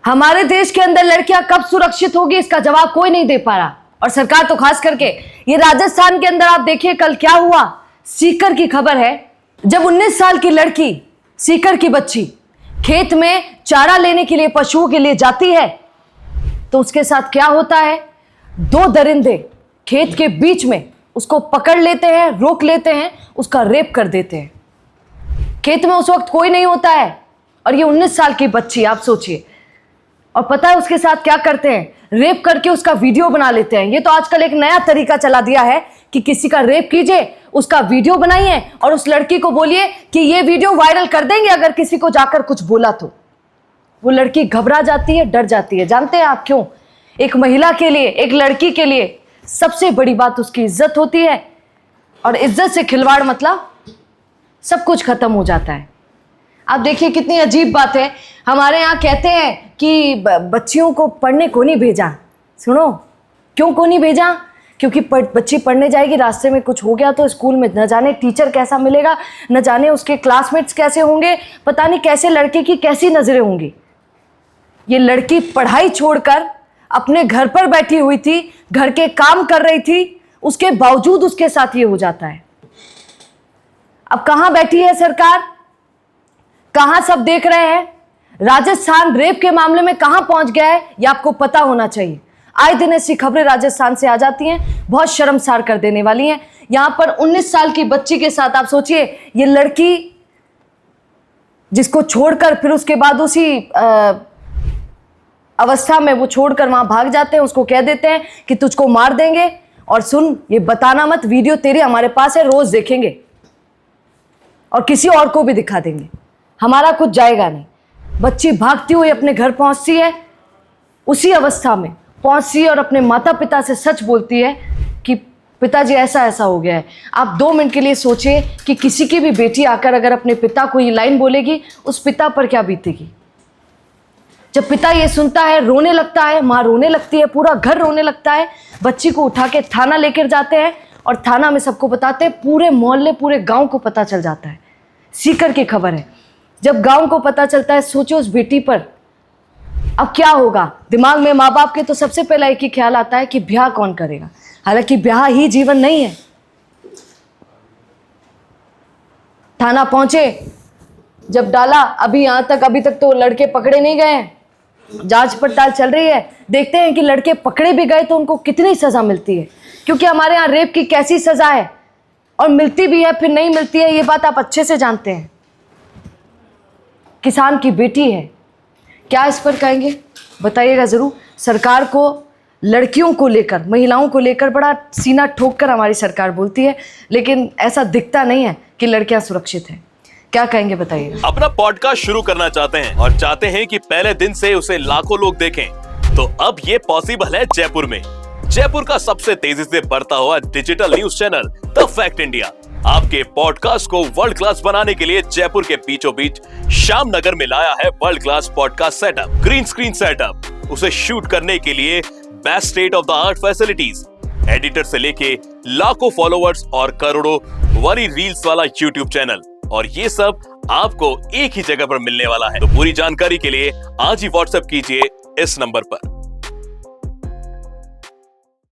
हमारे देश के अंदर लड़कियां कब सुरक्षित होगी, इसका जवाब कोई नहीं दे पा रहा, और सरकार तो खास करके। ये राजस्थान के अंदर आप देखिए कल क्या हुआ। सीकर की खबर है, जब 19 साल की लड़की, सीकर की बच्ची खेत में चारा लेने के लिए पशुओं के लिए जाती है, तो उसके साथ क्या होता है, 2 दरिंदे खेत के बीच में उसको पकड़ लेते हैं, रोक लेते हैं, उसका रेप कर देते हैं। खेत में उस वक्त कोई नहीं होता है, और ये 19 साल की बच्ची, आप सोचिए। और पता है उसके साथ क्या करते हैं, रेप करके उसका वीडियो बना लेते हैं। ये तो आजकल एक नया तरीका चला दिया है कि किसी का रेप कीजिए, उसका वीडियो बनाइए और उस लड़की को बोलिए कि ये वीडियो वायरल कर देंगे अगर किसी को जाकर कुछ बोला तो। वो लड़की घबरा जाती है, डर जाती है। जानते हैं आप क्यों? एक महिला के लिए, एक लड़की के लिए सबसे बड़ी बात उसकी इज्जत होती है, और इज्जत से खिलवाड़ मतलब सब कुछ खत्म हो जाता है। आप देखिए कितनी अजीब बात है। हमारे यहाँ कहते हैं कि बच्चियों को पढ़ने को नहीं भेजा। सुनो, क्यों को नहीं भेजा? क्योंकि बच्ची पढ़ने जाएगी, रास्ते में कुछ हो गया तो स्कूल में न जाने टीचर कैसा मिलेगा, न जाने उसके क्लासमेट्स कैसे होंगे, पता नहीं कैसे लड़के की कैसी नजरें होंगी। ये लड़की पढ़ाई छोड़कर अपने घर पर बैठी हुई थी, घर के काम कर रही थी, उसके बावजूद उसके साथ ये हो जाता है। अब कहां बैठी है सरकार, कहां सब देख रहे हैं? राजस्थान रेप के मामले में कहां पहुंच गया है, यह आपको पता होना चाहिए। आए दिन ऐसी खबरें राजस्थान से आ जाती हैं, बहुत शर्मसार कर देने वाली हैं। यहां पर 19 साल की बच्ची के साथ आप सोचिए, ये लड़की जिसको छोड़कर फिर उसके बाद उसी अवस्था में वो छोड़कर वहां भाग जाते हैं, उसको कह देते हैं कि तुझको मार देंगे, और सुन ये बताना मत, वीडियो तेरे हमारे पास है, रोज देखेंगे और किसी और को भी दिखा देंगे, हमारा कुछ जाएगा नहीं। बच्ची भागती हुई अपने घर पहुंचती है, उसी अवस्था में पहुंचती है और अपने माता पिता से सच बोलती है कि पिताजी ऐसा ऐसा हो गया है। आप 2 मिनट के लिए सोचिए कि किसी की भी बेटी आकर अगर अपने पिता को ये लाइन बोलेगी, उस पिता पर क्या बीतेगी। जब पिता ये सुनता है, रोने लगता है, माँ रोने लगती है, पूरा घर रोने लगता है। बच्ची को उठा के थाना लेकर जाते हैं और थाना में सबको बताते हैं, पूरे मोहल्ले, पूरे गांव को पता चल जाता है। सीकर की खबर है। जब गांव को पता चलता है, सोचो उस बेटी पर अब क्या होगा। दिमाग में माँ बाप के तो सबसे पहला एक ही ख्याल आता है कि ब्याह कौन करेगा। हालांकि ब्याह ही जीवन नहीं है। थाना पहुंचे, जब डाला, अभी तक तो लड़के पकड़े नहीं गए हैं, जांच पड़ताल चल रही है। देखते हैं कि लड़के पकड़े भी गए तो उनको कितनी सजा मिलती है, क्योंकि हमारे यहाँ रेप की कैसी सजा है, और मिलती भी है फिर नहीं मिलती है, ये बात आप अच्छे से जानते हैं। किसान की बेटी है, क्या इस पर कहेंगे बताइएगा ज़रूर। सरकार को लड़कियों को लेकर, महिलाओं को लेकर बड़ा सीना ठोक कर हमारी सरकार बोलती है, लेकिन ऐसा दिखता नहीं है कि लड़कियां सुरक्षित हैं। क्या कहेंगे बताइएगा। अपना पॉडकास्ट शुरू करना चाहते हैं और चाहते हैं कि पहले दिन से उसे लाखों लोग देखें, तो अब ये पॉसिबल है जयपुर में। जयपुर का सबसे तेजी से बढ़ता हुआ digital news channel the fact India आपके पॉडकास्ट को वर्ल्ड क्लास बनाने के लिए जयपुर के बीचों बीच श्याम नगर में लाया है world class podcast setup, green screen setup. उसे शूट करने के लिए best state of the art facilities, editor से लेके लाखों फॉलोअर्स और करोड़ों वाली रील्स वाला यूट्यूब चैनल, और ये सब आपको एक ही जगह पर मिलने वाला है। तो पूरी जानकारी के लिए आज ही व्हाट्सएप कीजिए इस नंबर पर।